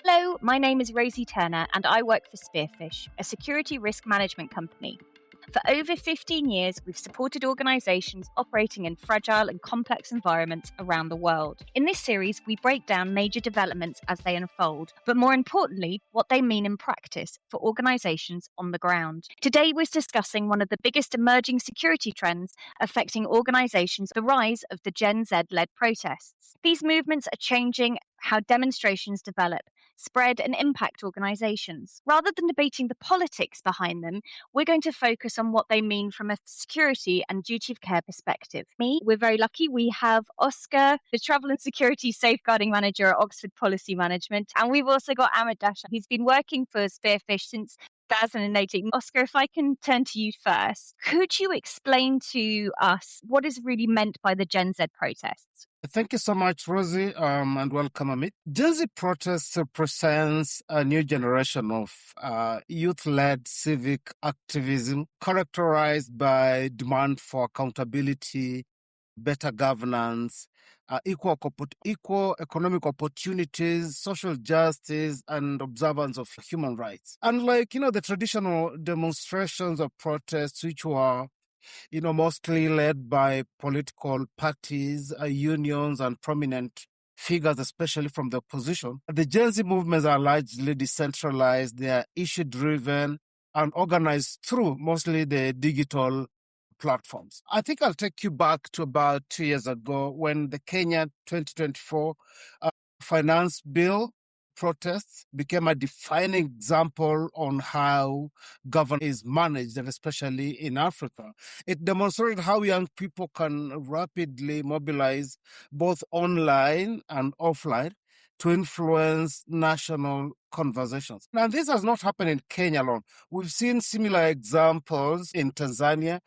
Hello, my name is Rosie Turner and I work for Spearfish, a security risk management company. For over 15 years, we've supported organisations operating in fragile and complex environments around the world. In this series, we break down major developments as they unfold, but more importantly, what they mean in practice for organisations on the ground. Today, we're discussing one of the biggest emerging security trends affecting organisations, the rise of the Gen Z-led protests. These movements are changing how demonstrations develop, spread, and impact organisations. Rather than debating the politics behind them, we're going to focus on what they mean from a security and duty of care perspective. We're very lucky. We have Oscar, the Travel and Security Safeguarding Manager at Oxford Policy Management. And we've also got Amit Darshan. He's been working for Spearfish since 2018. Oscar, if I can turn to you first, could you explain to us what is really meant by the Gen Z protests? Thank you so much, Rosie, and welcome, Amit. Gen Z protests represents a new generation of youth-led civic activism characterized by demand for accountability, better governance, equal economic opportunities, social justice, and observance of human rights. Unlike, the traditional demonstrations or protests, which were mostly led by political parties, unions, and prominent figures, especially from the opposition. The Gen Z movements are largely decentralized, they are issue-driven and organized through mostly the digital platforms. I think I'll take you back to about 2 years ago when the Kenya 2024 finance bill protests became a defining example on how government is managed, and especially in Africa. It demonstrated how young people can rapidly mobilize both online and offline to influence national conversations. Now, this has not happened in Kenya alone. We've seen similar examples in Tanzania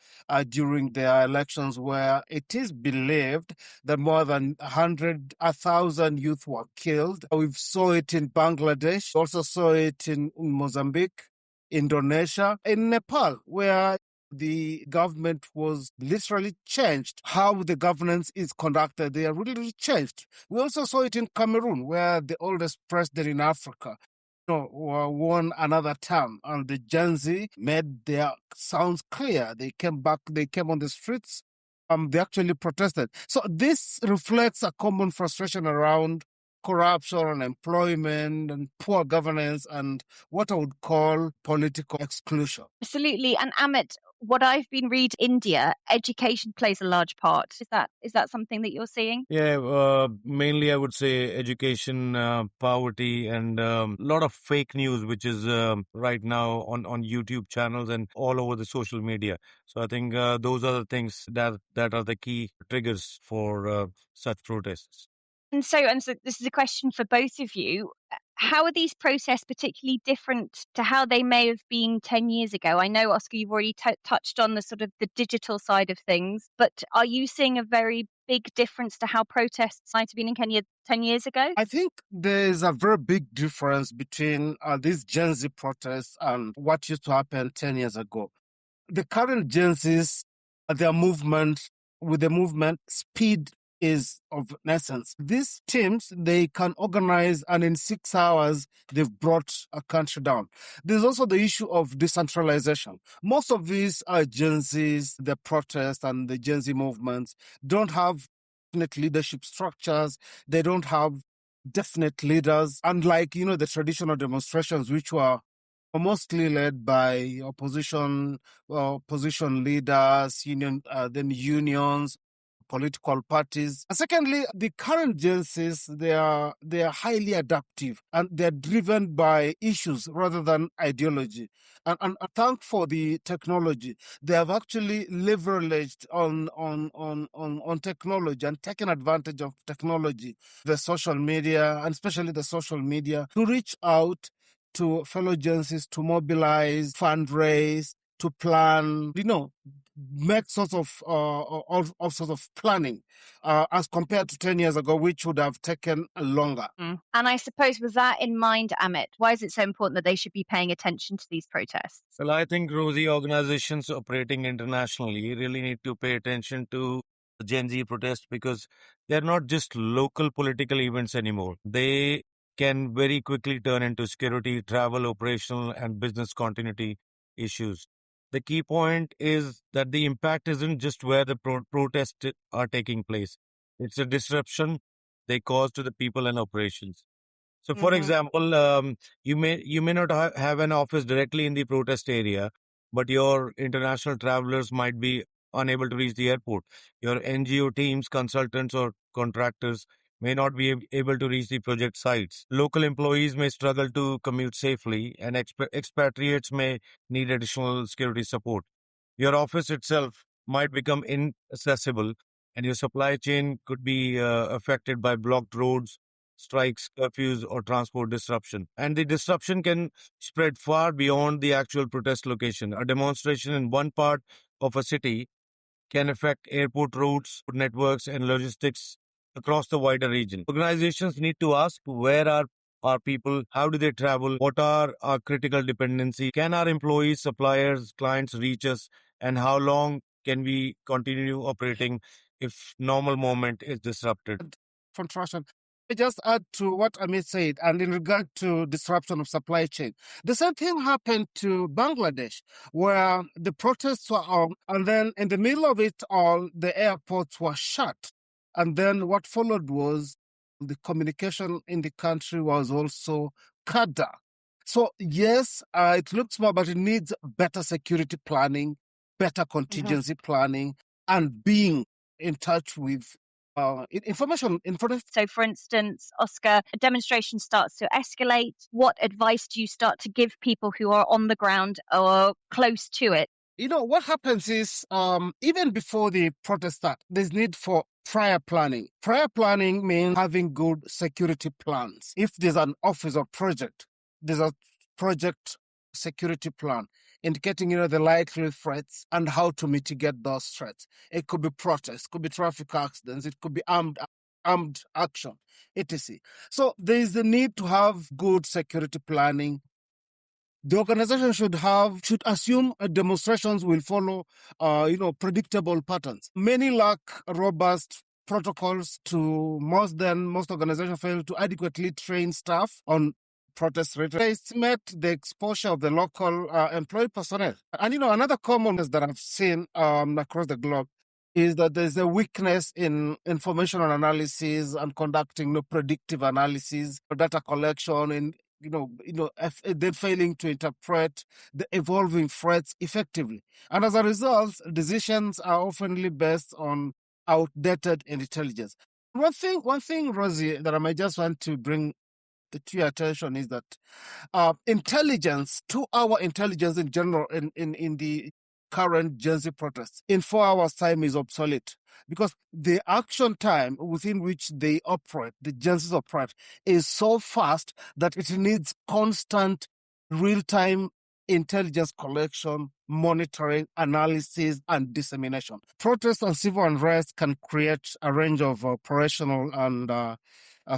during their elections, where it is believed that more than 1,000 youth were killed. We saw it in Bangladesh, also saw it in Mozambique, Indonesia, in Nepal, where the government was literally changed. How the governance is conducted, they are really changed. We also saw it in Cameroon, where the oldest president in Africa won another term, and the Gen Z made their sounds clear. They came back, they came on the streets, they actually protested. So this reflects a common frustration around corruption, unemployment, and poor governance, and what I would call political exclusion. Absolutely. And Amit, what I've been reading, India, education plays a large part. Is that something that you're seeing? Yeah, mainly I would say education, poverty, and a lot of fake news, which is right now on YouTube channels and all over the social media. So I think those are the things that are the key triggers for such protests. And so this is a question for both of you. How are these protests particularly different to how they may have been 10 years ago? I know, Oscar, you've already touched on the sort of the digital side of things, but are you seeing a very big difference to how protests might have been in Kenya 10 years ago? I think there's a very big difference between these Gen Z protests and what used to happen 10 years ago. The current Gen Zs, their movement, with the movement, speed is of essence. These teams, they can organize, and in 6 hours, they've brought a country down. There's also the issue of decentralization. Most of these Gen Zs, the protests and the Gen Z movements, don't have definite leadership structures. They don't have definite leaders, unlike, the traditional demonstrations, which were mostly led by opposition leaders, then unions, political parties. And secondly, the current Gen Zs, they are highly adaptive, and they're driven by issues rather than ideology. And thank for the technology, they have actually leveraged on technology and taken advantage of technology, the social media, and especially the social media, to reach out to fellow Gen Zs, to mobilize, fundraise, to plan, make sorts of all sorts of planning as compared to 10 years ago, which would have taken longer. And I suppose with that in mind, Amit, why is it so important that they should be paying attention to these protests? Well, I think, Rosie, organizations operating internationally really need to pay attention to Gen Z protests, because they're not just local political events anymore. They can very quickly turn into security, travel, operational, and business continuity issues. The key point is that the impact isn't just where the protests are taking place, it's a disruption they cause to the people and operations. So, for Hmm. example, you may not have an office directly in the protest area, but your international travelers might be unable to reach the airport. Your NGO teams, consultants, or contractors may not be able to reach the project sites. Local employees may struggle to commute safely, and expatriates may need additional security support. Your office itself might become inaccessible, and your supply chain could be affected by blocked roads, strikes, curfews, or transport disruption. And the disruption can spread far beyond the actual protest location. A demonstration in one part of a city can affect airport routes, networks, and logistics across the wider region. Organizations need to ask, where are our people? How do they travel? What are our critical dependencies? Can our employees, suppliers, clients reach us? And how long can we continue operating if normal movement is disrupted? Contraction. I just add to what Amit said, and in regard to disruption of supply chain, the same thing happened to Bangladesh, where the protests were on, and then in the middle of it all, the airports were shut. And then what followed was the communication in the country was also cut down. So yes, it looks small, but it needs better security planning, better contingency planning, and being in touch with information. So, for instance, Oscar, a demonstration starts to escalate. What advice do you start to give people who are on the ground or close to it? What happens is, even before the protest start, there's need for prior planning. Prior planning means having good security plans. If there's an office or project, there's a project security plan indicating, the likely threats and how to mitigate those threats. It could be protests, could be traffic accidents, it could be armed action, etc. So there is the need to have good security planning. The organization should assume demonstrations will follow, predictable patterns. Many lack robust protocols. Most organizations fail to adequately train staff on protest rate. They estimate the exposure of the local employed personnel. And another common that I've seen across the globe is that there's a weakness in information analysis and conducting predictive analysis, data collection, and they're failing to interpret the evolving threats effectively. And as a result, decisions are often based on outdated intelligence. One thing, Rosie, that I might just want to bring to your attention is that intelligence, 2 hour intelligence in general, in the current Gen Z protests, in 4 hours' time is obsolete, because the action time within which they operate, the Gen Zs operate, is so fast that it needs constant real-time intelligence collection, monitoring, analysis, and dissemination. Protests and civil unrest can create a range of operational and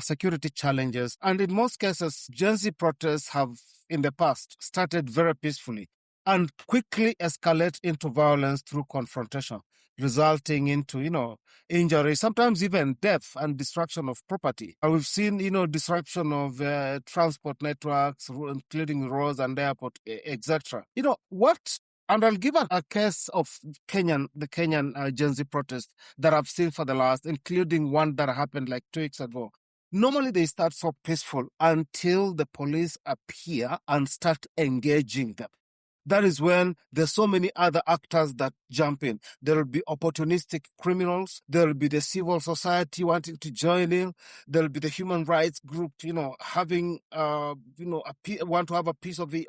security challenges. And in most cases, Gen Z protests have in the past started very peacefully and quickly escalate into violence through confrontation, resulting into, injury, sometimes even death and destruction of property. And we've seen, disruption of transport networks, including roads and airport, etc. And I'll give a case of the Kenyan Gen Z protest that I've seen for the last, including one that happened like 2 weeks ago. Normally, they start so peaceful until the police appear and start engaging them. That is when there's so many other actors that jump in. There will be opportunistic criminals. There will be the civil society wanting to join in. There will be the human rights group, having, want to have a piece of the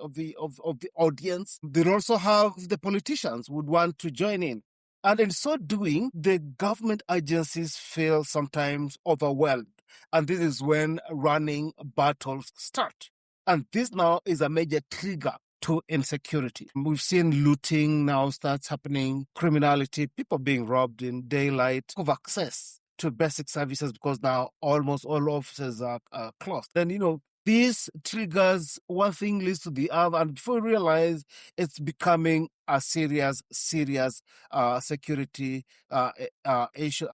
audience. They'll also have the politicians would want to join in. And in so doing, the government agencies feel sometimes overwhelmed. And this is when running battles start. And this now is a major trigger to insecurity. We've seen looting now starts happening, criminality, people being robbed in daylight, of access to basic services because now almost all offices are closed. Then, these triggers, one thing leads to the other, and before we realize, it's becoming a serious security issue.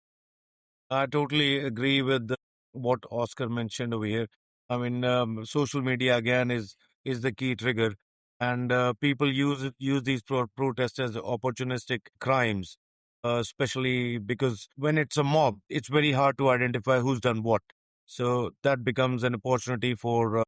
I totally agree with what Oscar mentioned over here. I mean, social media again is the key trigger, and people use these protests as opportunistic crimes, especially because when it's a mob, it's very hard to identify who's done what. So that becomes an opportunity for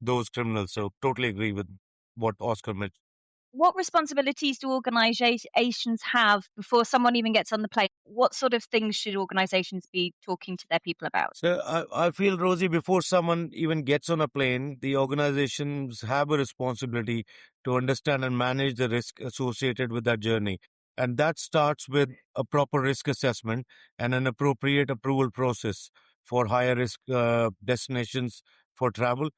those criminals. So totally agree with what Oscar mentioned. What responsibilities do organizations have before someone even gets on the plane? What sort of things should organizations be talking to their people about? So I feel, Rosie, before someone even gets on a plane, the organizations have a responsibility to understand and manage the risk associated with that journey. And that starts with a proper risk assessment and an appropriate approval process for higher risk destinations for travel.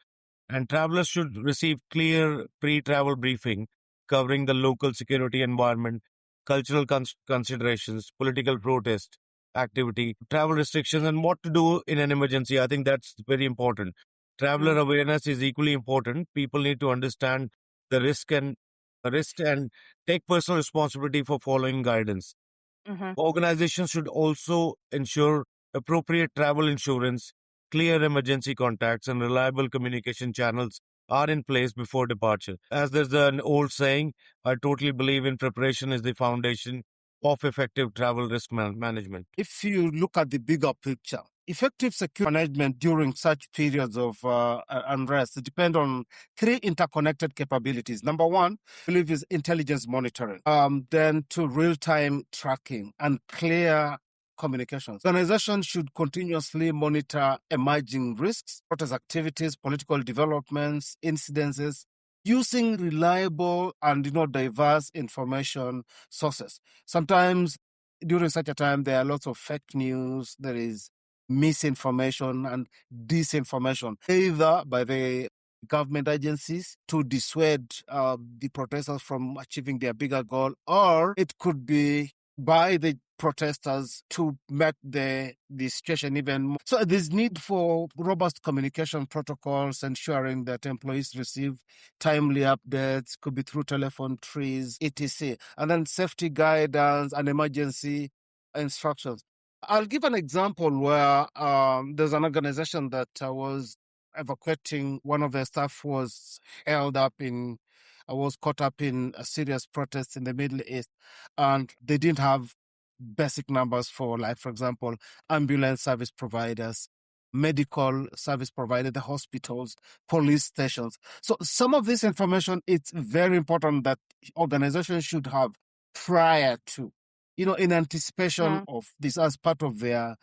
And travelers should receive clear pre-travel briefing covering the local security environment, cultural considerations, political protest activity, travel restrictions, and what to do in an emergency. I think that's very important. Traveler Mm, awareness is equally important. People need to understand the risk and take personal responsibility for following guidance. mhm. Organizations should also ensure appropriate travel insurance, clear emergency contacts, and reliable communication channels are in place before departure. As there's an old saying, I totally believe in preparation is the foundation of effective travel risk management. If you look at the bigger picture, effective security management during such periods of unrest depend on three interconnected capabilities. Number one, I believe, is intelligence monitoring. Then to real-time tracking and clear communications. Organizations should continuously monitor emerging risks, protest activities, political developments, incidences, using reliable and diverse information sources. Sometimes during such a time, there are lots of fake news, there is misinformation and disinformation, either by the government agencies to dissuade the protesters from achieving their bigger goal, or it could be by the protesters to make the situation even more. So there's need for robust communication protocols, ensuring that employees receive timely updates, could be through telephone trees, etc. And then safety guidance and emergency instructions. I'll give an example where there's an organization that was evacuating. One of their staff was caught up in a serious protest in the Middle East, and they didn't have basic numbers for, like, for example, ambulance service providers, medical service providers, the hospitals, police stations. So some of this information, it's very important that organizations should have prior to, in anticipation Mm. of this as part of their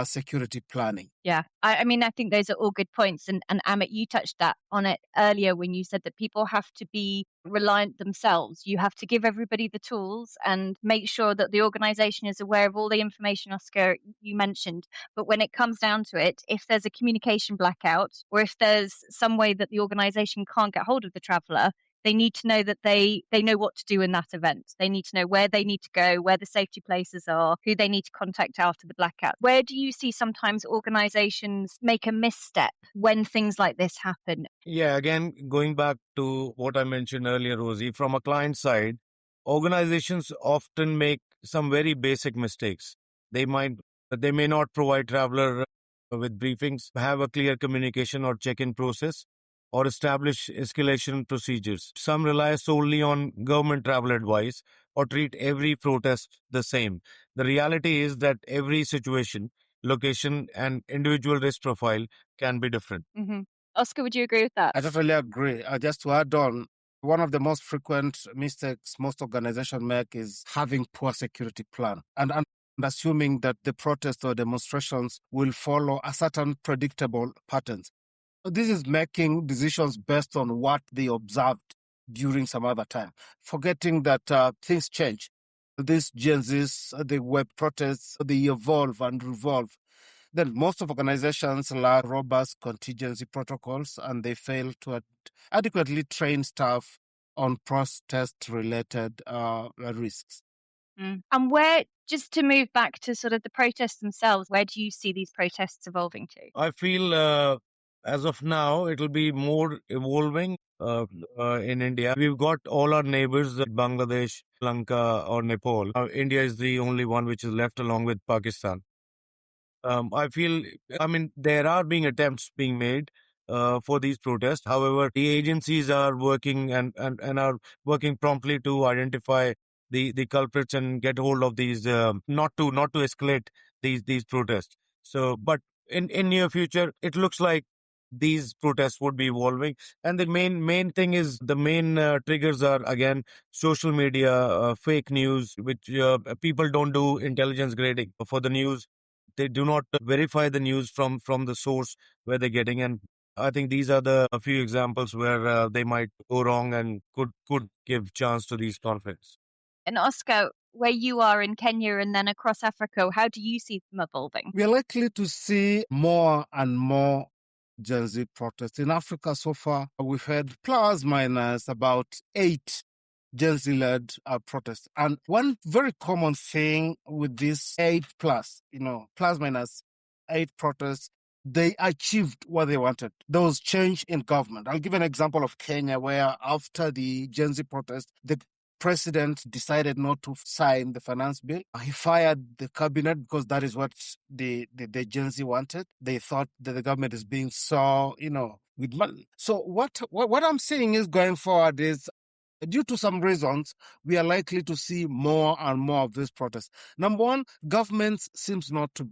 security planning. Yeah, I mean, I think those are all good points. And Amit, you touched that on it earlier when you said that people have to be reliant themselves. You have to give everybody the tools and make sure that the organization is aware of all the information, Oscar, you mentioned. But when it comes down to it, if there's a communication blackout or if there's some way that the organization can't get hold of the traveler, they need to know that they know what to do in that event. They need to know where they need to go, where the safety places are, who they need to contact after the blackout. Where do you see sometimes organizations make a misstep when things like this happen? Yeah, again, going back to what I mentioned earlier, Rosie, from a client side, organizations often make some very basic mistakes. They might, they may not provide traveler with briefings, have a clear communication or check-in process, or establish escalation procedures. Some rely solely on government travel advice or treat every protest the same. The reality is that every situation, location, and individual risk profile can be different. Hmm. Oscar, would you agree with that? I totally agree. Just to add on, one of the most frequent mistakes most organizations make is having poor security plan and assuming that the protests or demonstrations will follow a certain predictable patterns. This is making decisions based on what they observed during some other time, forgetting that things change. These Gen Zs, the web protests, they evolve and revolve. Then most of organizations lack robust contingency protocols, and they fail to adequately train staff on protest-related risks. Mm. And where, just to move back to sort of the protests themselves, where do you see these protests evolving to? I feel as of now, it'll be more evolving in India. We've got all our neighbors, Bangladesh, Sri Lanka, or Nepal. India is the only one which is left along with Pakistan. I feel, I mean, there are being attempts being made for these protests. However, the agencies are working and are working promptly to identify the culprits and get hold of these, not to escalate these protests. So, but in near future, it looks like these protests would be evolving, and the main thing is the main triggers are again social media, fake news, which people don't do intelligence grading for the news. They do not verify the news from the source where they're getting, and I think these are the a few examples where they might go wrong and could give chance to these conflicts. And Oscar, where you are in Kenya and then across Africa, how do you see them evolving? We are likely to see more and more Gen Z protests. In Africa so far, we've had plus minus about 8 Gen Z-led protests. And one very common thing with this 8 plus, plus minus 8 protests, they achieved what they wanted. There was change in government. I'll give an example of Kenya, where after the Gen Z protest, the president decided not to sign the finance bill. He fired the cabinet because that is what the Gen Z wanted. They thought that the government is being so, with money. So what I'm saying is going forward is, due to some reasons, we are likely to see more and more of these protests. Number one, governments seems not to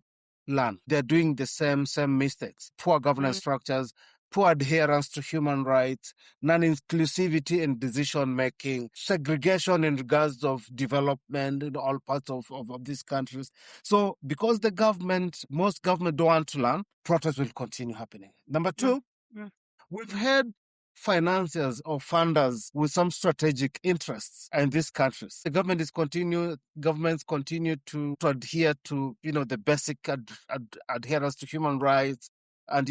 learn. They're doing the same mistakes. Poor governance structures, poor adherence to human rights, non-inclusivity in decision-making, segregation in regards of development in all parts of these countries. So because most government don't want to learn, protests will continue happening. Number two, we've had financiers or funders with some strategic interests in these countries. The governments continue to adhere to, the basic adherence to human rights and,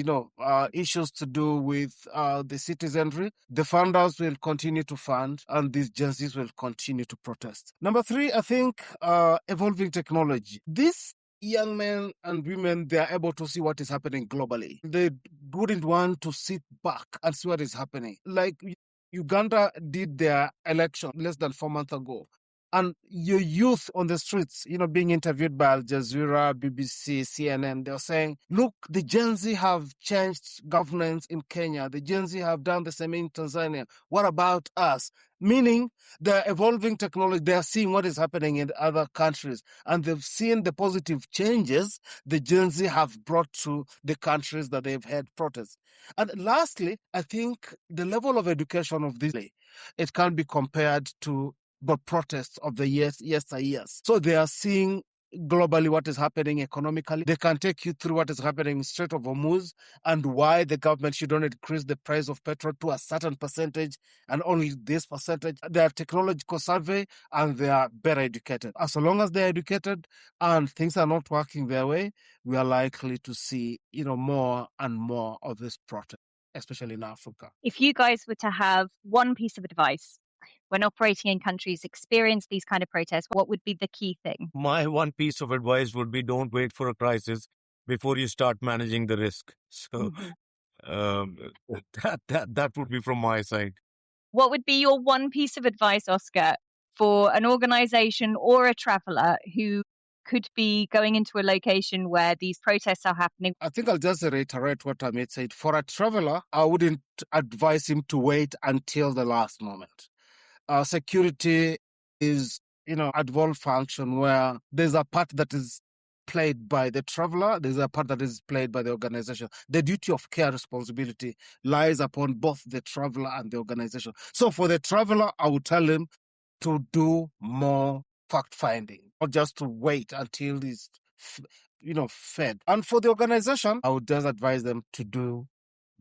issues to do with the citizenry. The funders will continue to fund, and these Gen Zs will continue to protest. Number three, I think evolving technology. These young men and women, they are able to see what is happening globally. They wouldn't want to sit back and see what is happening. Like Uganda did their election less than 4 months ago. And your youth on the streets, being interviewed by Al Jazeera, BBC, CNN, they're saying, look, the Gen Z have changed governance in Kenya. The Gen Z have done the same in Tanzania. What about us? Meaning they're evolving technology. They're seeing what is happening in other countries. And they've seen the positive changes the Gen Z have brought to the countries that they've had protests. And lastly, I think the level of education of this, it can be compared to the protests of the years. So they are seeing globally what is happening economically. They can take you through what is happening in Strait of Hormuz and why the government should not increase the price of petrol to a certain percentage and only this percentage. They are technological survey and they are better educated. As long as they're educated and things are not working their way, we are likely to see, more and more of this protest, especially in Africa. If you guys were to have one piece of advice when operating in countries experience these kind of protests, what would be the key thing? My one piece of advice would be don't wait for a crisis before you start managing the risk. So that would be from my side. What would be your one piece of advice, Oscar, for an organization or a traveler who could be going into a location where these protests are happening? I think I'll just reiterate what Amit said. For a traveler, I wouldn't advise him to wait until the last moment. Security is, advanced function where there's a part that is played by the traveler, there's a part that is played by the organization. The duty of care responsibility lies upon both the traveler and the organization. So for the traveler, I would tell him to do more fact-finding, not just to wait until he's, fed. And for the organization, I would just advise them to do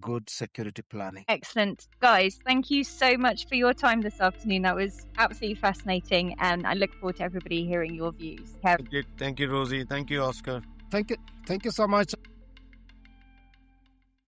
good security planning. Excellent. Guys, thank you so much for your time this afternoon. That was absolutely fascinating, and I look forward to everybody hearing your views. Thank you, Rosie. Thank you, Oscar. Thank you so much.